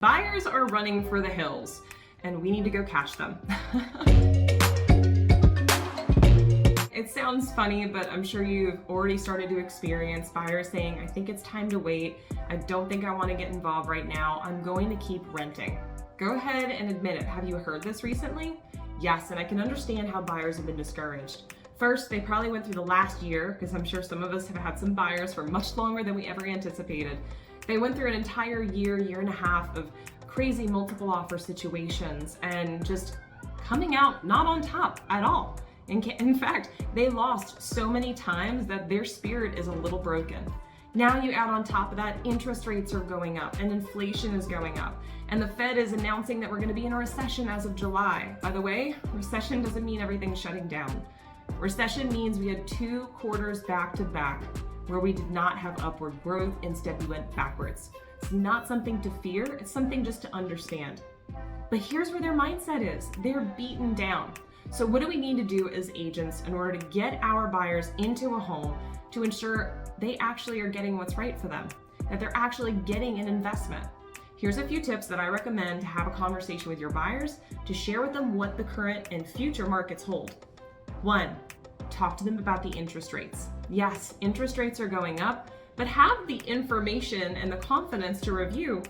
Buyers are running for the hills, and we need to go catch them. It sounds funny, but I'm sure you've already started to experience buyers saying, I think it's time to wait. I don't think I want to get involved right now. I'm going to keep renting. Go ahead and admit it. Have you heard this recently? Yes, and I can understand how buyers have been discouraged. First, they probably went through the last year, because I'm sure some of us have had some buyers for much longer than we ever anticipated. They went through an entire year and a half of crazy multiple offer situations and just coming out not on top at all. In fact, they lost so many times that their spirit is a little broken. Now you add on top of that, interest rates are going up and inflation is going up. And the Fed is announcing that we're going to be in a recession as of July. By the way, recession doesn't mean everything's shutting down. Recession means we had 2 quarters back to back where we did not have upward growth, instead we went backwards. It's not something to fear, it's something just to understand. But here's where their mindset is. They're beaten down. So what do we need to do as agents in order to get our buyers into a home to ensure they actually are getting what's right for them, that they're actually getting an investment? Here's a few tips that I recommend to have a conversation with your buyers to share with them what the current and future markets hold. 1, talk to them about the interest rates. Yes, interest rates are going up, but have the information and the confidence to review.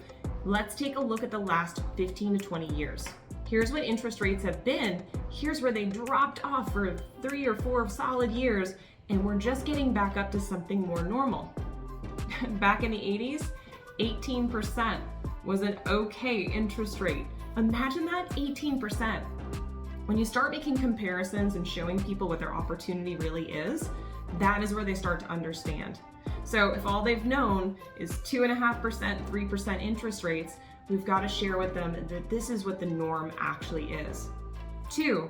Let's take a look at the last 15 to 20 years. Here's what interest rates have been. Here's where they dropped off for 3 or 4 solid years, and we're just getting back up to something more normal. Back in the 80s, 18% was an okay interest rate. Imagine that, 18%. When you start making comparisons and showing people what their opportunity really is, that is where they start to understand. So if all they've known is 2.5%, 3% interest rates, we've got to share with them that this is what the norm actually is. 2,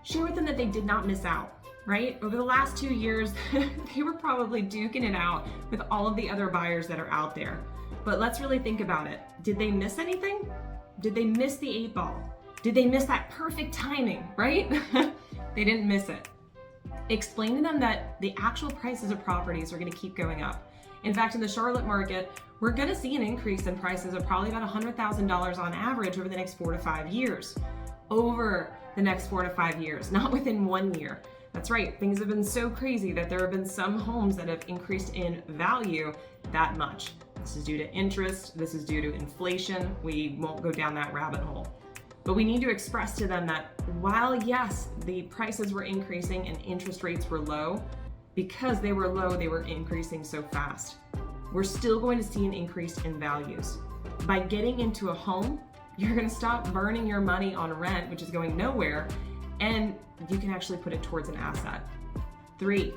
share with them that they did not miss out, right? Over the last 2 years, they were probably duking it out with all of the other buyers that are out there. But let's really think about it. Did they miss anything? Did they miss the 8 ball? Did they miss that perfect timing, right? They didn't miss it. Explain to them that the actual prices of properties are going to keep going up. In fact, in the Charlotte market, we're going to see an increase in prices of probably about $100,000 on average over the next 4 to 5 years. Over the next 4 to 5 years, not within 1 year. That's right, things have been so crazy that there have been some homes that have increased in value that much. This is due to interest, this is due to inflation. We won't go down that rabbit hole. But we need to express to them that while, yes, the prices were increasing and interest rates were low, because they were low, they were increasing so fast. We're still going to see an increase in values. By getting into a home, you're going to stop burning your money on rent, which is going nowhere, and you can actually put it towards an asset. 3,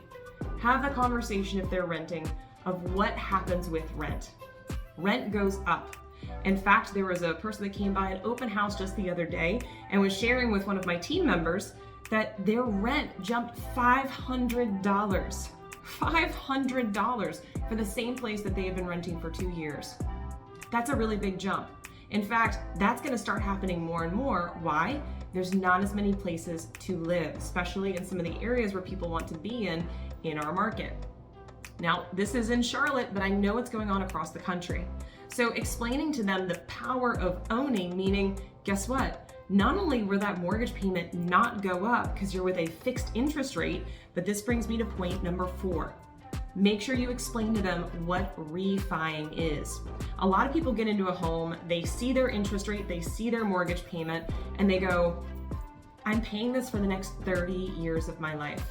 have the conversation if they're renting of what happens with rent. Rent goes up. In fact, there was a person that came by an open house just the other day and was sharing with one of my team members that their rent jumped $500. $500 for the same place that they had been renting for 2 years. That's a really big jump. In fact, that's going to start happening more and more. Why? There's not as many places to live, especially in some of the areas where people want to be in our market. Now, this is in Charlotte, but I know it's going on across the country. So explaining to them the power of owning, meaning, guess what? Not only will that mortgage payment not go up because you're with a fixed interest rate, but this brings me to point number 4. Make sure you explain to them what refining is. A lot of people get into a home, they see their interest rate, they see their mortgage payment, and they go, I'm paying this for the next 30 years of my life.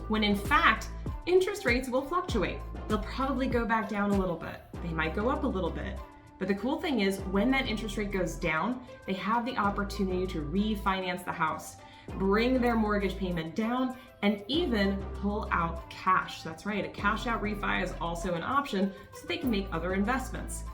When in fact, interest rates will fluctuate. They'll probably go back down a little bit. They might go up a little bit. But the cool thing is when that interest rate goes down, they have the opportunity to refinance the house, bring their mortgage payment down, and even pull out cash. That's right, a cash out refi is also an option so they can make other investments.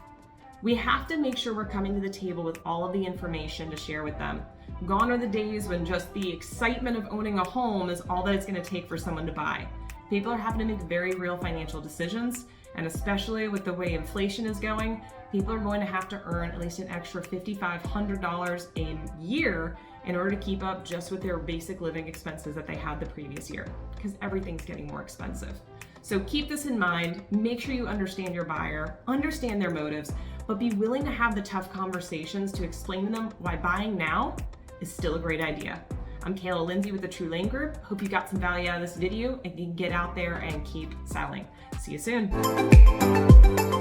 We have to make sure we're coming to the table with all of the information to share with them. Gone are the days when just the excitement of owning a home is all that it's going to take for someone to buy. People are having to make very real financial decisions, and especially with the way inflation is going, people are going to have to earn at least an extra $5,500 a year in order to keep up just with their basic living expenses that they had the previous year, because everything's getting more expensive. So keep this in mind. Make sure you understand your buyer, understand their motives. but be willing to have the tough conversations to explain to them why buying now is still a great idea. I'm Kaila Lindsey with the True Lane Group. Hope you got some value out of this video and can get out there and keep selling. See you soon.